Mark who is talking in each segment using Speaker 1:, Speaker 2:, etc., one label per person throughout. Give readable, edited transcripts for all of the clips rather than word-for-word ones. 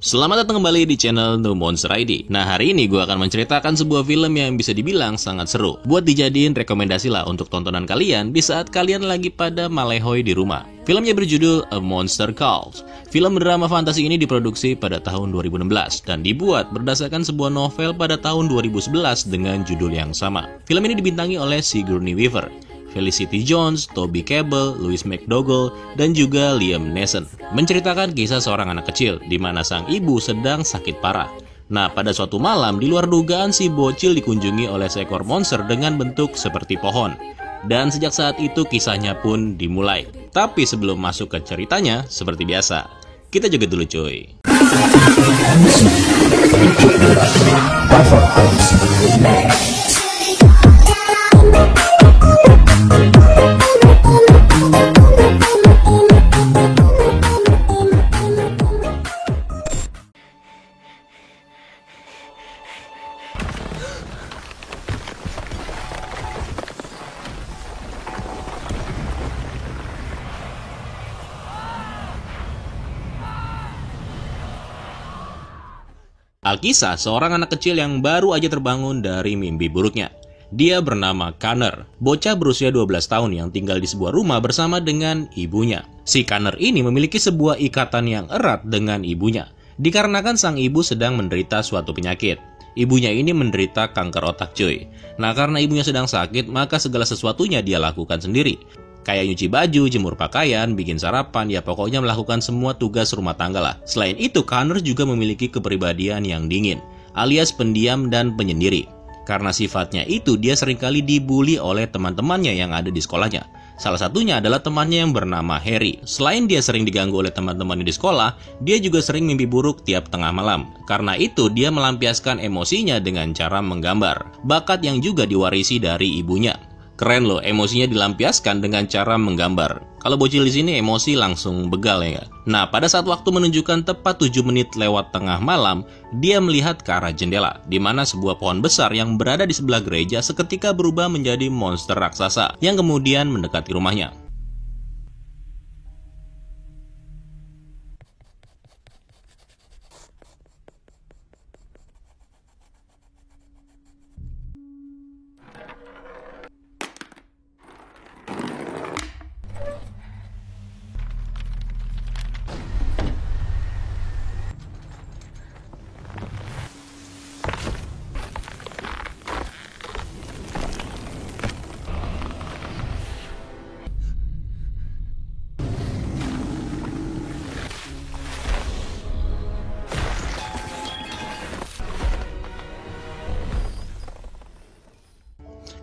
Speaker 1: Selamat datang kembali di channel No Monster ID. Nah, hari ini gue akan menceritakan sebuah film yang bisa dibilang sangat seru. Buat dijadiin rekomendasi lah untuk tontonan kalian di saat kalian lagi pada malehoy di rumah. Filmnya berjudul A Monster Calls. Film drama fantasi ini diproduksi pada tahun 2016 dan dibuat berdasarkan sebuah novel pada tahun 2011 dengan judul yang sama. Film ini dibintangi oleh Sigourney Weaver, Felicity Jones, Toby Kebbell, Louis McDougall, dan juga Liam Neeson. Menceritakan kisah seorang anak kecil di mana sang ibu sedang sakit parah. Nah, pada suatu malam di luar dugaan si bocil dikunjungi oleh seekor monster dengan bentuk seperti pohon. Dan sejak saat itu kisahnya pun dimulai. Tapi sebelum masuk ke ceritanya, seperti biasa, kita joget dulu cuy. Alkisah seorang anak kecil yang baru aja terbangun dari mimpi buruknya. Dia bernama Connor, bocah berusia 12 tahun yang tinggal di sebuah rumah bersama dengan ibunya. Si Connor ini memiliki sebuah ikatan yang erat dengan ibunya, dikarenakan sang ibu sedang menderita suatu penyakit. Ibunya ini menderita kanker otak cuy. Nah, karena ibunya sedang sakit, maka segala sesuatunya dia lakukan sendiri. Kayak nyuci baju, jemur pakaian, bikin sarapan, ya pokoknya melakukan semua tugas rumah tangga lah. Selain itu, Connor juga memiliki kepribadian yang dingin, alias pendiam dan penyendiri. Karena sifatnya itu, dia seringkali dibully oleh teman-temannya yang ada di sekolahnya. Salah satunya adalah temannya yang bernama Harry. Selain dia sering diganggu oleh teman-temannya di sekolah, dia juga sering mimpi buruk tiap tengah malam. Karena itu, dia melampiaskan emosinya dengan cara menggambar. Bakat yang juga diwarisi dari ibunya. Keren loh, emosinya dilampiaskan dengan cara menggambar. Kalau bocil di sini emosi langsung begal ya. Nah, pada saat waktu menunjukkan tepat 7 menit lewat tengah malam, dia melihat ke arah jendela, di mana sebuah pohon besar yang berada di sebelah gereja seketika berubah menjadi monster raksasa yang kemudian mendekati rumahnya.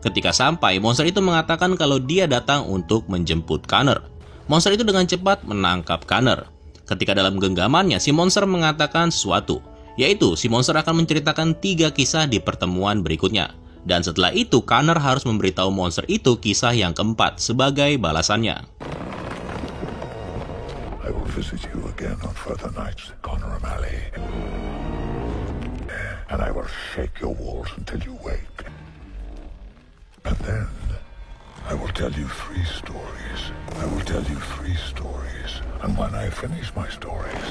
Speaker 1: Ketika sampai, monster itu mengatakan kalau dia datang untuk menjemput Connor. Monster itu dengan cepat menangkap Connor. Ketika dalam genggamannya, si monster mengatakan sesuatu, yaitu si monster akan menceritakan 3 kisah di pertemuan berikutnya. Dan setelah itu, Connor harus memberitahu monster itu kisah yang keempat sebagai balasannya.
Speaker 2: I will visit you again on further nights, Connor O'Malley. And I will shake your walls until you wake. And then, I will tell you 3 stories. I will tell you 3 stories. And when I finish my stories,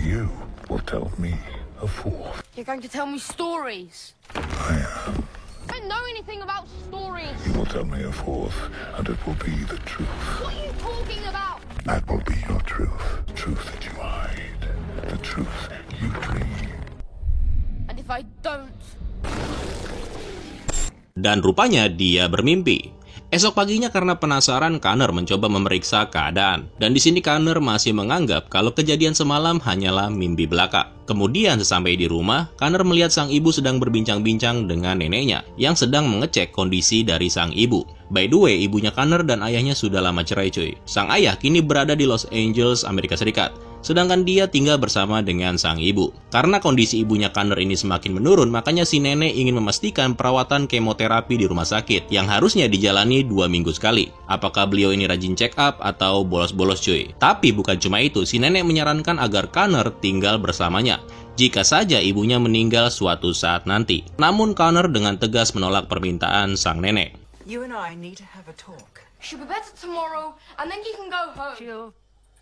Speaker 2: you will tell me a 4th.
Speaker 3: You're going to tell me stories?
Speaker 2: I am.
Speaker 3: I don't know anything about stories.
Speaker 2: You will tell me a 4th, and it will be the truth.
Speaker 3: What are you talking about?
Speaker 2: That will be your truth. Truth that you hide. The truth you dream.
Speaker 3: And if I don't...
Speaker 1: Dan rupanya dia bermimpi. Esok paginya karena penasaran, Connor mencoba memeriksa keadaan. Dan di sini Connor masih menganggap kalau kejadian semalam hanyalah mimpi belaka. Kemudian sesampai di rumah, Connor melihat sang ibu sedang berbincang-bincang dengan neneknya yang sedang mengecek kondisi dari sang ibu. By the way, ibunya Connor dan ayahnya sudah lama cerai cuy. Sang ayah kini berada di Los Angeles, Amerika Serikat. Sedangkan dia tinggal bersama dengan sang ibu. Karena kondisi ibunya Connor ini semakin menurun, makanya si nenek ingin memastikan perawatan kemoterapi di rumah sakit yang harusnya dijalani 2 minggu sekali. Apakah beliau ini rajin check up atau bolos-bolos cuy? Tapi bukan cuma itu, si nenek menyarankan agar Connor tinggal bersamanya jika saja ibunya meninggal suatu saat nanti. Namun Connor dengan tegas menolak permintaan sang nenek.
Speaker 4: You and I need to have a talk.
Speaker 3: She'll be better tomorrow, and then you can go home.
Speaker 4: She'll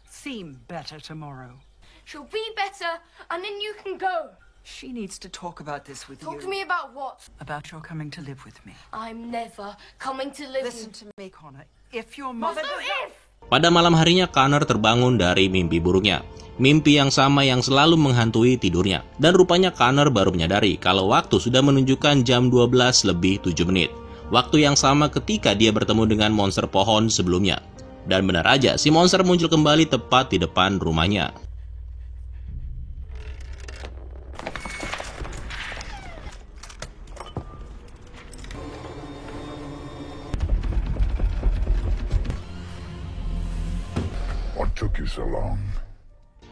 Speaker 4: seem better tomorrow.
Speaker 3: She'll be better, and then you can go.
Speaker 4: She needs to talk about this with
Speaker 3: Talk to
Speaker 4: you.
Speaker 3: me about what?
Speaker 4: About your coming to live with me.
Speaker 3: I'm never coming to live
Speaker 4: Listen
Speaker 3: with...
Speaker 4: to me, Connor. If your
Speaker 3: There's
Speaker 4: mother...
Speaker 3: no if!
Speaker 1: Pada malam harinya, Connor terbangun dari mimpi buruknya. Mimpi yang sama yang selalu menghantui tidurnya. Dan rupanya Connor baru menyadari kalau waktu sudah menunjukkan jam 12 lebih 7 menit. Waktu yang sama ketika dia bertemu dengan monster pohon sebelumnya. Dan benar aja, si monster muncul kembali tepat di depan rumahnya.
Speaker 2: What took you so long?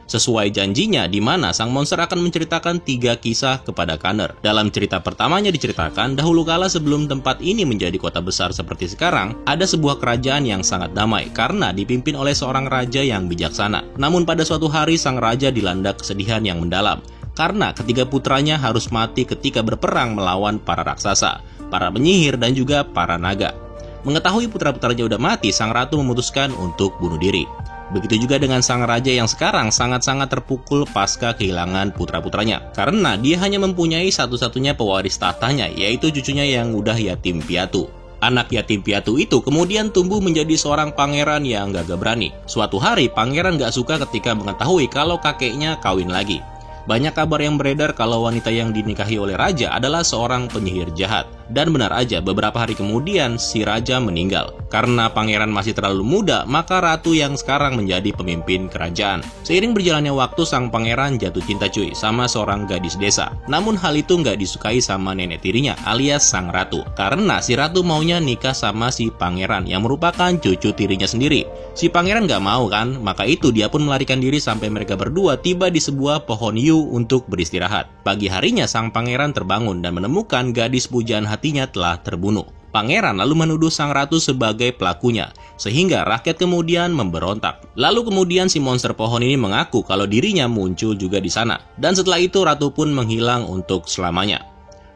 Speaker 1: Sesuai janjinya, di mana sang monster akan menceritakan 3 kisah kepada Connor. Dalam cerita pertamanya diceritakan, dahulu kala sebelum tempat ini menjadi kota besar seperti sekarang, ada sebuah kerajaan yang sangat damai karena dipimpin oleh seorang raja yang bijaksana. Namun pada suatu hari sang raja dilanda kesedihan yang mendalam karena ketiga putranya harus mati ketika berperang melawan para raksasa, para penyihir, dan juga para naga. Mengetahui putra-putranya udah mati, sang ratu memutuskan untuk bunuh diri. Begitu juga dengan sang raja yang sekarang sangat-sangat terpukul pasca kehilangan putra-putranya. Karena dia hanya mempunyai satu-satunya pewaris tahtanya, yaitu cucunya yang udah yatim piatu. Anak yatim piatu itu kemudian tumbuh menjadi seorang pangeran yang gagah berani. Suatu hari, pangeran gak suka ketika mengetahui kalau kakeknya kawin lagi. Banyak kabar yang beredar kalau wanita yang dinikahi oleh raja adalah seorang penyihir jahat. Dan benar aja, beberapa hari kemudian si raja meninggal. Karena pangeran masih terlalu muda, maka ratu yang sekarang menjadi pemimpin kerajaan. Seiring berjalannya waktu, sang pangeran jatuh cinta cuy sama seorang gadis desa. Namun hal itu nggak disukai sama nenek tirinya alias sang ratu. Karena si ratu maunya nikah sama si pangeran yang merupakan cucu tirinya sendiri. Si pangeran nggak mau kan, maka itu dia pun melarikan diri sampai mereka berdua tiba di sebuah pohon yew untuk beristirahat. Pagi harinya sang pangeran terbangun dan menemukan gadis pujaan hatinya telah terbunuh. Pangeran lalu menuduh sang ratu sebagai pelakunya, sehingga rakyat kemudian memberontak. Lalu kemudian si monster pohon ini mengaku kalau dirinya muncul juga di sana. Dan setelah itu ratu pun menghilang untuk selamanya.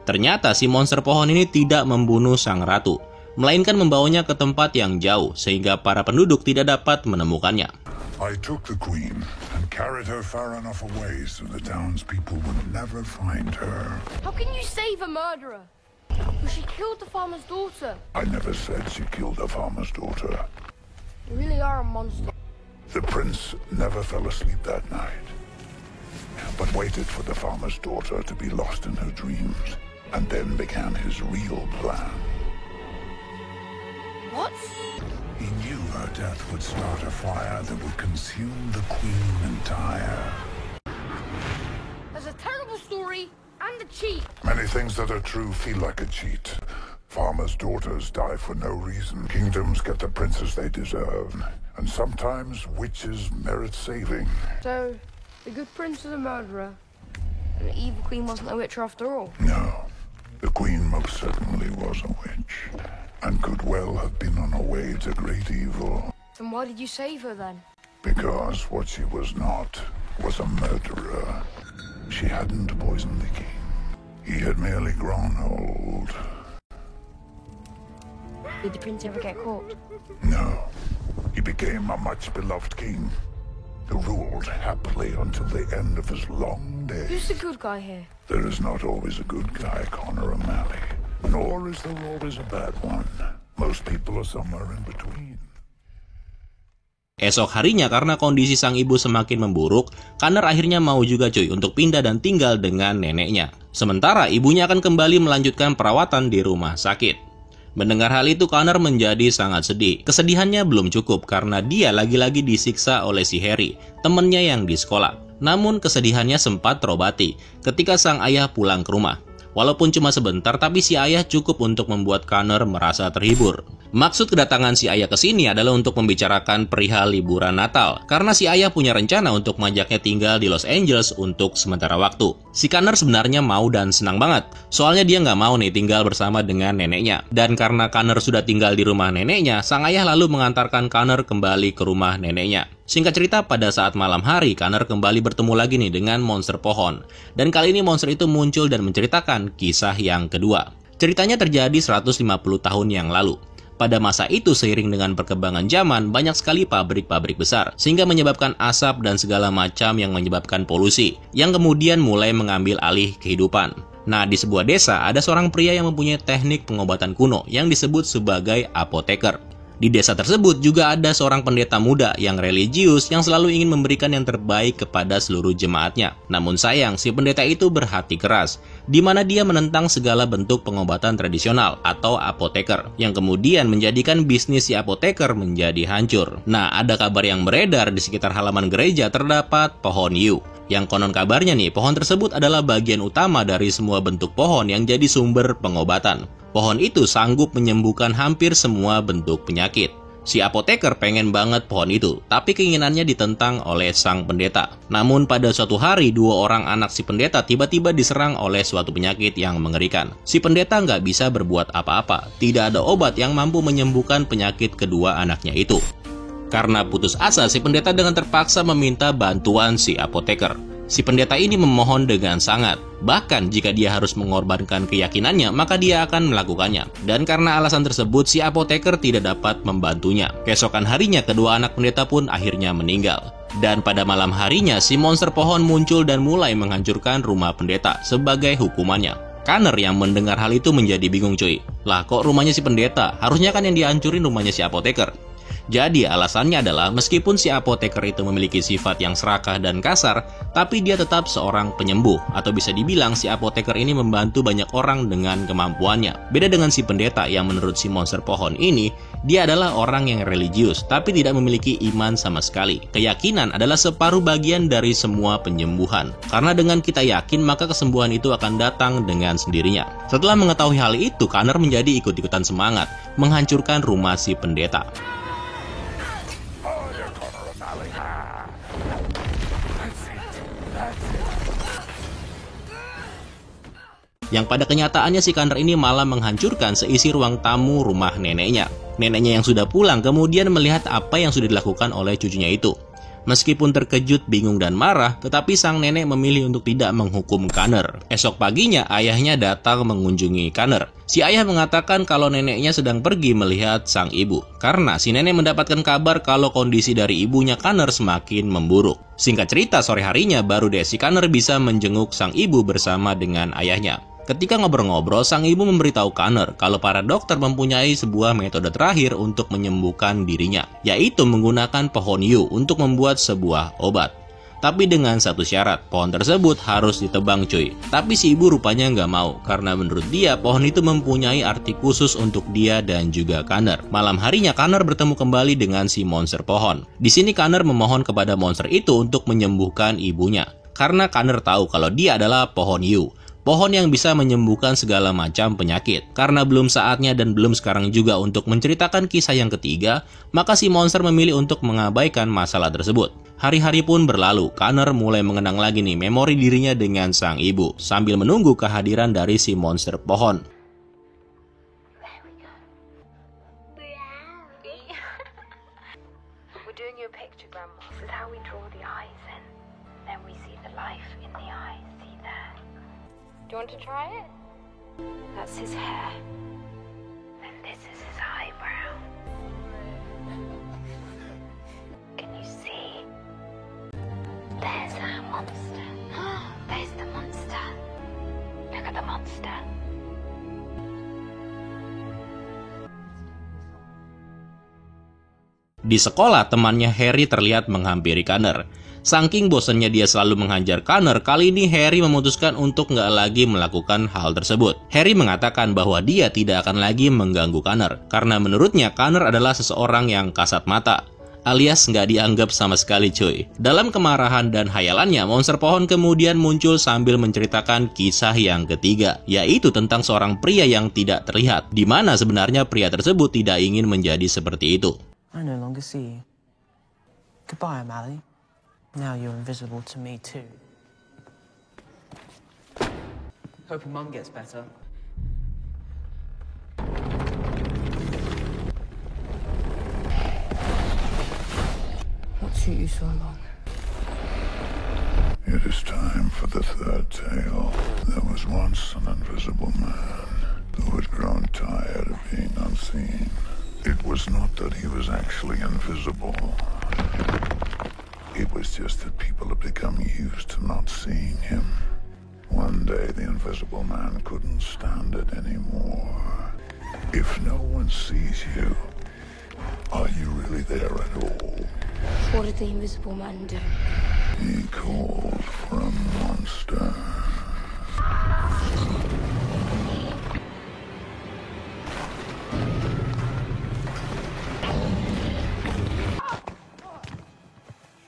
Speaker 1: Ternyata si monster pohon ini tidak membunuh sang ratu, melainkan membawanya ke tempat yang jauh, sehingga para penduduk tidak dapat menemukannya.
Speaker 2: I took the queen and carried her far enough away so the townspeople would never find her.
Speaker 3: How can you save a murderer? Well, she killed the farmer's daughter.
Speaker 2: I never said she killed the farmer's daughter.
Speaker 3: You really are a monster.
Speaker 2: The prince never fell asleep that night, but waited for the farmer's daughter to be lost in her dreams, and then began his real plan.
Speaker 3: What?
Speaker 2: He knew her death would start a fire that would consume the queen entire.
Speaker 3: That's a terrible story and a cheat.
Speaker 2: Many things that are true feel like a cheat. Farmers' daughters die for no reason. Kingdoms get the princes they deserve. And sometimes witches merit saving.
Speaker 3: So, the good prince is a murderer, and the evil queen wasn't a witch after all.
Speaker 2: No, the queen most certainly was a witch, and could well have been on her way to great evil.
Speaker 3: Then why did you save her then?
Speaker 2: Because what she was not was a murderer. She hadn't poisoned the king. He had merely grown old.
Speaker 3: Did the prince ever get caught?
Speaker 2: No, he became a much-beloved king who ruled happily until the end of his long days.
Speaker 3: Who's the good guy here?
Speaker 2: There is not always a good guy, Connor O'Malley. Nor is there always a bad one. Most people are somewhere in between.
Speaker 1: Esok harinya karena kondisi sang ibu semakin memburuk, Connor akhirnya mau juga cuy untuk pindah dan tinggal dengan neneknya. Sementara ibunya akan kembali melanjutkan perawatan di rumah sakit. Mendengar hal itu, Connor menjadi sangat sedih. Kesedihannya belum cukup karena dia lagi-lagi disiksa oleh si Harry, temennya yang di sekolah. Namun kesedihannya sempat terobati ketika sang ayah pulang ke rumah. Walaupun cuma sebentar, tapi si ayah cukup untuk membuat Connor merasa terhibur. Maksud kedatangan si ayah ke sini adalah untuk membicarakan perihal liburan Natal, karena si ayah punya rencana untuk mengajaknya tinggal di Los Angeles untuk sementara waktu. Si Connor sebenarnya mau dan senang banget, soalnya dia nggak mau nih tinggal bersama dengan neneknya. Dan karena Connor sudah tinggal di rumah neneknya, sang ayah lalu mengantarkan Connor kembali ke rumah neneknya. Singkat cerita, pada saat malam hari, Connor kembali bertemu lagi nih dengan monster pohon. Dan kali ini monster itu muncul dan menceritakan kisah yang kedua. Ceritanya terjadi 150 tahun yang lalu. Pada masa itu, seiring dengan perkembangan zaman, banyak sekali pabrik-pabrik besar, sehingga menyebabkan asap dan segala macam yang menyebabkan polusi, yang kemudian mulai mengambil alih kehidupan. Nah, di sebuah desa, ada seorang pria yang mempunyai teknik pengobatan kuno yang disebut sebagai apoteker. Di desa tersebut juga ada seorang pendeta muda yang religius yang selalu ingin memberikan yang terbaik kepada seluruh jemaatnya. Namun sayang, si pendeta itu berhati keras, di mana dia menentang segala bentuk pengobatan tradisional atau apoteker, yang kemudian menjadikan bisnis si apoteker menjadi hancur. Nah, ada kabar yang beredar di sekitar halaman gereja terdapat pohon yew. Yang konon kabarnya nih, pohon tersebut adalah bagian utama dari semua bentuk pohon yang jadi sumber pengobatan. Pohon itu sanggup menyembuhkan hampir semua bentuk penyakit. Si apoteker pengen banget pohon itu, tapi keinginannya ditentang oleh sang pendeta. Namun pada suatu hari, 2 orang anak si pendeta tiba-tiba diserang oleh suatu penyakit yang mengerikan. Si pendeta nggak bisa berbuat apa-apa, tidak ada obat yang mampu menyembuhkan penyakit kedua anaknya itu. Karena putus asa, si pendeta dengan terpaksa meminta bantuan si apoteker. Si pendeta ini memohon dengan sangat. Bahkan jika dia harus mengorbankan keyakinannya, maka dia akan melakukannya. Dan karena alasan tersebut, si apoteker tidak dapat membantunya. Keesokan harinya, kedua anak pendeta pun akhirnya meninggal. Dan pada malam harinya, si monster pohon muncul dan mulai menghancurkan rumah pendeta sebagai hukumannya. Connor yang mendengar hal itu menjadi bingung cuy. Lah kok rumahnya si pendeta? Harusnya kan yang dihancurin rumahnya si apoteker. Jadi alasannya adalah meskipun si apoteker itu memiliki sifat yang serakah dan kasar, tapi dia tetap seorang penyembuh. Atau bisa dibilang si apoteker ini membantu banyak orang dengan kemampuannya. Beda dengan si pendeta yang menurut si monster pohon ini, dia adalah orang yang religius, tapi tidak memiliki iman sama sekali. Keyakinan adalah separuh bagian dari semua penyembuhan. Karena dengan kita yakin, maka kesembuhan itu akan datang dengan sendirinya. Setelah mengetahui hal itu, Connor menjadi ikut-ikutan semangat, menghancurkan rumah si pendeta. Yang pada kenyataannya si Connor ini malah menghancurkan seisi ruang tamu rumah neneknya. Neneknya yang sudah pulang kemudian melihat apa yang sudah dilakukan oleh cucunya itu. Meskipun terkejut, bingung, dan marah, tetapi sang nenek memilih untuk tidak menghukum Connor. Esok paginya, ayahnya datang mengunjungi Connor. Si ayah mengatakan kalau neneknya sedang pergi melihat sang ibu, karena si nenek mendapatkan kabar kalau kondisi dari ibunya Connor semakin memburuk. Singkat cerita, sore harinya baru deh si Connor bisa menjenguk sang ibu bersama dengan ayahnya. Ketika ngobrol-ngobrol, sang ibu memberitahu Connor kalau para dokter mempunyai sebuah metode terakhir untuk menyembuhkan dirinya, yaitu menggunakan pohon yew untuk membuat sebuah obat. Tapi dengan satu syarat, pohon tersebut harus ditebang cuy. Tapi si ibu rupanya nggak mau, karena menurut dia pohon itu mempunyai arti khusus untuk dia dan juga Connor. Malam harinya Connor bertemu kembali dengan si monster pohon. Di sini Connor memohon kepada monster itu untuk menyembuhkan ibunya. Karena Connor tahu kalau dia adalah pohon yew. Pohon yang bisa menyembuhkan segala macam penyakit. Karena belum saatnya dan belum sekarang juga untuk menceritakan kisah yang ketiga, maka si monster memilih untuk mengabaikan masalah tersebut. Hari-hari pun berlalu, Connor mulai mengenang lagi nih memori dirinya dengan sang ibu, sambil menunggu kehadiran dari si monster pohon.
Speaker 3: Do you want to try it? That's his hair. And this is his eyebrow. Can you see? There's our monster. There's the monster. Look at the monster.
Speaker 1: Di sekolah, temannya Harry terlihat menghampiri Connor. Saking bosannya dia selalu menghajar Connor, kali ini Harry memutuskan untuk nggak lagi melakukan hal tersebut. Harry mengatakan bahwa dia tidak akan lagi mengganggu Connor, karena menurutnya Connor adalah seseorang yang kasat mata, alias nggak dianggap sama sekali cuy. Dalam kemarahan dan hayalannya, monster pohon kemudian muncul sambil menceritakan kisah yang ketiga, yaitu tentang seorang pria yang tidak terlihat, di mana sebenarnya pria tersebut tidak ingin menjadi seperti itu.
Speaker 5: I no longer see you. Goodbye, O'Malley. Now you're invisible to me too. Hope your mum gets better.
Speaker 3: What took you so long?
Speaker 2: It is time for the third tale. There was once an invisible man who had grown tired of being unseen. was not that he was actually invisible. It was just that people had become used to not seeing him. One day the Invisible Man couldn't stand it anymore. If no one sees you, are you really there at all?
Speaker 3: What did the Invisible Man do?
Speaker 2: He called for a monster.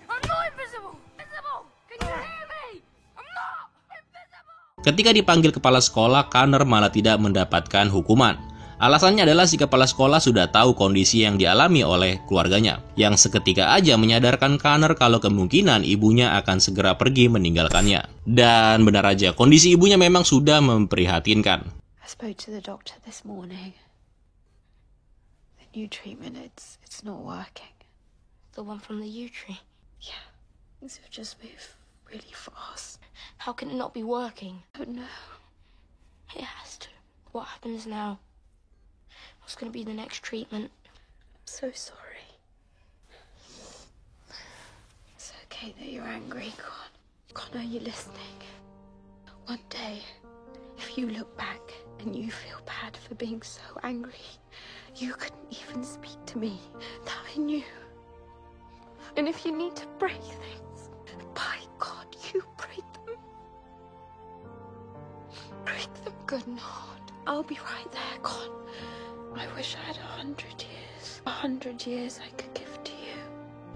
Speaker 3: I'm not invisible! Invisible! Can you hear me? I'm not invisible!
Speaker 1: Ketika dipanggil kepala sekolah, Connor malah tidak mendapatkan hukuman. Alasannya adalah si kepala sekolah sudah tahu kondisi yang dialami oleh keluarganya, yang seketika aja menyadarkan Connor kalau kemungkinan ibunya akan segera pergi meninggalkannya. Dan benar aja, kondisi ibunya memang sudah memprihatinkan.
Speaker 3: I spoke to the doctor this morning. The new treatment, it's not working. The one from the U-tree? Yeah. Things have just moved really fast. How can it not be working? I don't know. It has to. What happens now? What's going to be the next treatment? I'm so sorry. It's okay that you're angry, Con. Con, are you listening? One day, if you look back and you feel bad for being so angry, you couldn't even speak to me. That I knew. And if you need to break things, by God, you break them. Break them good and hard. I'll be right there, Con. I wish I had 100 years. 100 years I could give to you.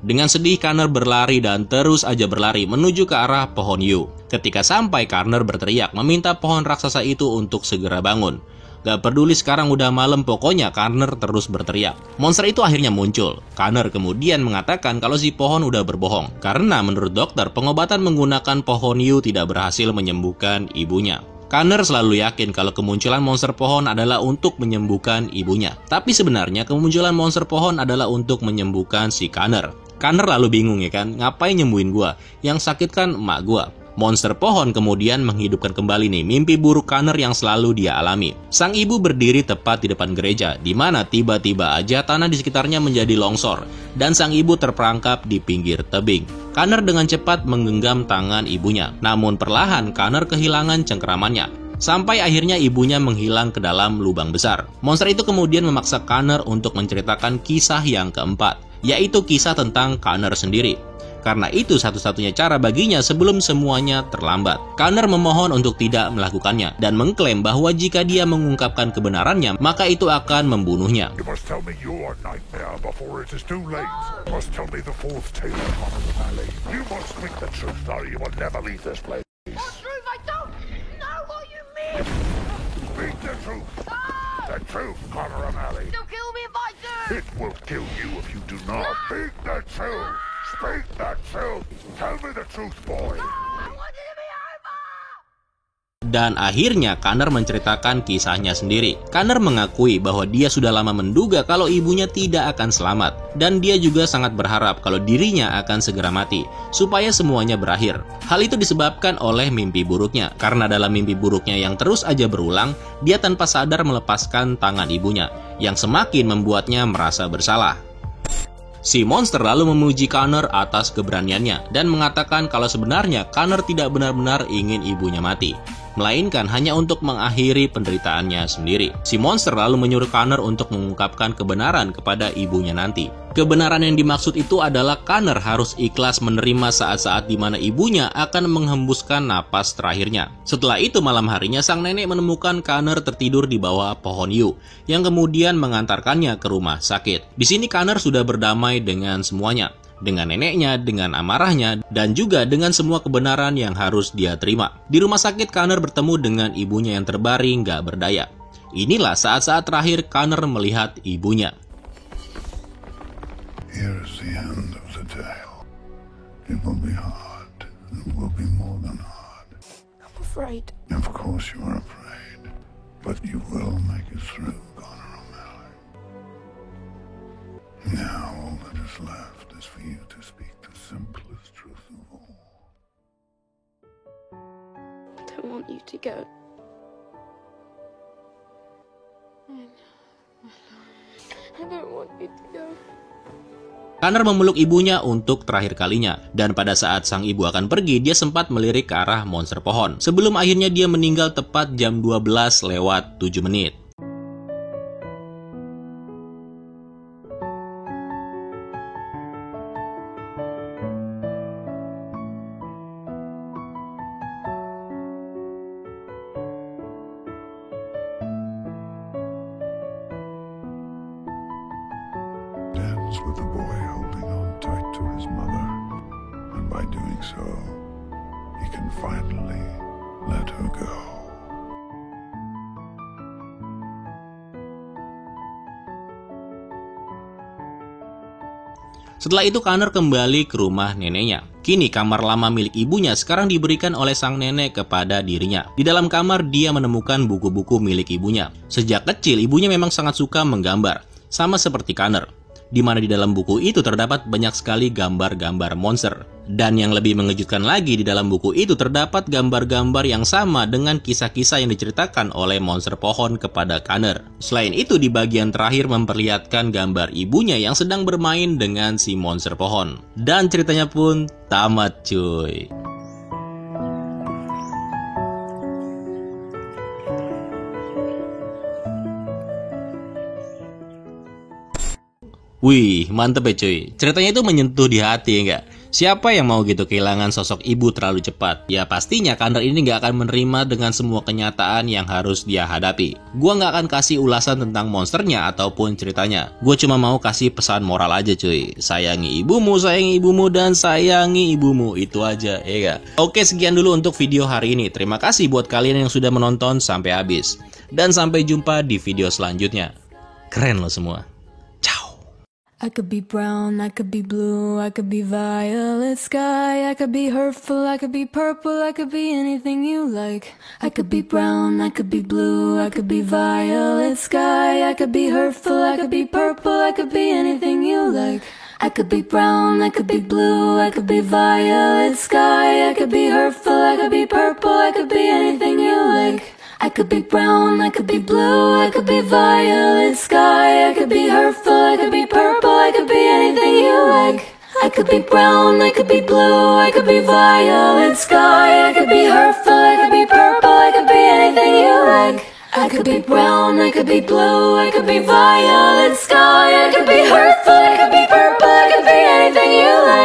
Speaker 1: Dengan sedih, Connor berlari dan terus aja berlari menuju ke arah pohon Yew. Ketika sampai, Connor berteriak meminta pohon raksasa itu untuk segera bangun. Gak peduli sekarang udah malam, pokoknya Connor terus berteriak. Monster itu akhirnya muncul. Connor kemudian mengatakan kalau si pohon udah berbohong, karena menurut dokter, pengobatan menggunakan pohon Yew tidak berhasil menyembuhkan ibunya. Connor selalu yakin kalau kemunculan monster pohon adalah untuk menyembuhkan ibunya. Tapi sebenarnya kemunculan monster pohon adalah untuk menyembuhkan si Connor. Connor lalu bingung ya kan, ngapain nyembuhin gua? Yang sakit kan emak gua. Monster pohon kemudian menghidupkan kembali nih mimpi buruk Connor yang selalu dia alami. Sang ibu berdiri tepat di depan gereja, di mana tiba-tiba aja tanah di sekitarnya menjadi longsor, dan sang ibu terperangkap di pinggir tebing. Connor dengan cepat menggenggam tangan ibunya, namun perlahan Connor kehilangan cengkeramannya. Sampai akhirnya ibunya menghilang ke dalam lubang besar. Monster itu kemudian memaksa Connor untuk menceritakan kisah yang keempat, yaitu kisah tentang Connor sendiri. Karena itu satu-satunya cara baginya sebelum semuanya terlambat. Connor memohon untuk tidak melakukannya dan mengklaim bahwa jika dia mengungkapkan kebenarannya, maka itu akan membunuhnya.
Speaker 2: You must tell me your nightmare before it is too late. You must tell me the fourth tale of Connor Valley. You must speak the truth or you will never leave this place.
Speaker 3: What truth? I don't know what you mean!
Speaker 2: Speak the truth. The truth, Connor O'Malley.
Speaker 3: You'll kill me if I do!
Speaker 2: It will kill you if you do not. Speak the truth. Speak the truth. Tell me the truth, boy.
Speaker 3: I want it to be over!
Speaker 1: Dan akhirnya Connor menceritakan kisahnya sendiri. Connor mengakui bahwa dia sudah lama menduga kalau ibunya tidak akan selamat. Dan dia juga sangat berharap kalau dirinya akan segera mati, supaya semuanya berakhir. Hal itu disebabkan oleh mimpi buruknya. Karena dalam mimpi buruknya yang terus aja berulang, dia tanpa sadar melepaskan tangan ibunya, yang semakin membuatnya merasa bersalah. Si monster lalu memuji Connor atas keberaniannya dan mengatakan kalau sebenarnya Connor tidak benar-benar ingin ibunya mati, melainkan hanya untuk mengakhiri penderitaannya sendiri. Si monster lalu menyuruh Connor untuk mengungkapkan kebenaran kepada ibunya nanti. Kebenaran yang dimaksud itu adalah Connor harus ikhlas menerima saat-saat di mana ibunya akan menghembuskan napas terakhirnya. Setelah itu malam harinya sang nenek menemukan Connor tertidur di bawah pohon Yew, yang kemudian mengantarkannya ke rumah sakit. Di sini Connor sudah berdamai dengan semuanya, dengan neneknya, dengan amarahnya, dan juga dengan semua kebenaran yang harus dia terima. Di rumah sakit, Connor bertemu dengan ibunya yang terbaring gak berdaya. Inilah saat-saat terakhir Connor melihat ibunya.
Speaker 2: Here's the end of the tale. It will be hard. It will be more than hard.
Speaker 3: I'm afraid.
Speaker 2: Of course you are afraid. But you will make it through, Connor O'Malley. Now all that is left is for you to speak the simplest truth of all.
Speaker 3: I don't want you to go. I don't want you to go.
Speaker 1: Connor memeluk ibunya untuk terakhir kalinya, dan pada saat sang ibu akan pergi, dia sempat melirik ke arah monster pohon. Sebelum akhirnya dia meninggal tepat jam 12:07.
Speaker 2: Ends with the boy holding on tight to his mother, and by doing so, he can finally let her go.
Speaker 1: Setelah itu Connor kembali ke rumah neneknya. Kini kamar lama milik ibunya sekarang diberikan oleh sang nenek kepada dirinya. Di dalam kamar dia menemukan buku-buku milik ibunya. Sejak kecil ibunya memang sangat suka menggambar, sama seperti Connor, di mana di dalam buku itu terdapat banyak sekali gambar-gambar monster. Dan yang lebih mengejutkan lagi, di dalam buku itu terdapat gambar-gambar yang sama dengan kisah-kisah yang diceritakan oleh monster pohon kepada Connor. Selain itu, di bagian terakhir memperlihatkan gambar ibunya yang sedang bermain dengan si monster pohon. Dan ceritanya pun tamat cuy. Wih, mantep ya cuy. Ceritanya itu menyentuh di hati ya nggak? Siapa yang mau gitu kehilangan sosok ibu terlalu cepat? Ya pastinya Connor ini nggak akan menerima dengan semua kenyataan yang harus dia hadapi. Gua nggak akan kasih ulasan tentang monsternya ataupun ceritanya. Gue cuma mau kasih pesan moral aja cuy. Sayangi ibumu dan sayangi ibumu. Itu aja ya nggak? Oke, sekian dulu untuk video hari ini. Terima kasih buat kalian yang sudah menonton sampai habis. Dan sampai jumpa di video selanjutnya. Keren lo semua.
Speaker 6: I could be brown, I could be blue, I could be violet sky, I could be hurtful, I could be purple, I could be anything you like. I could be brown, I could be blue, I could be violet sky, I could be hurtful, I could be purple, I could be anything you like. I could be brown, I could be blue, I could be violet sky, I could be hurtful, I could be purple, I could be anything you like. I could be brown, I could be blue, I could be violet sky, I could be hurtful, I could be purple, I could be anything you like. I could be brown, I could be blue, I could be violet sky, I could be hurtful, I could be purple, I could be anything you like. I could be brown, I could be blue, I could be violet sky, I could be hurtful, I could be purple, I could be anything you like.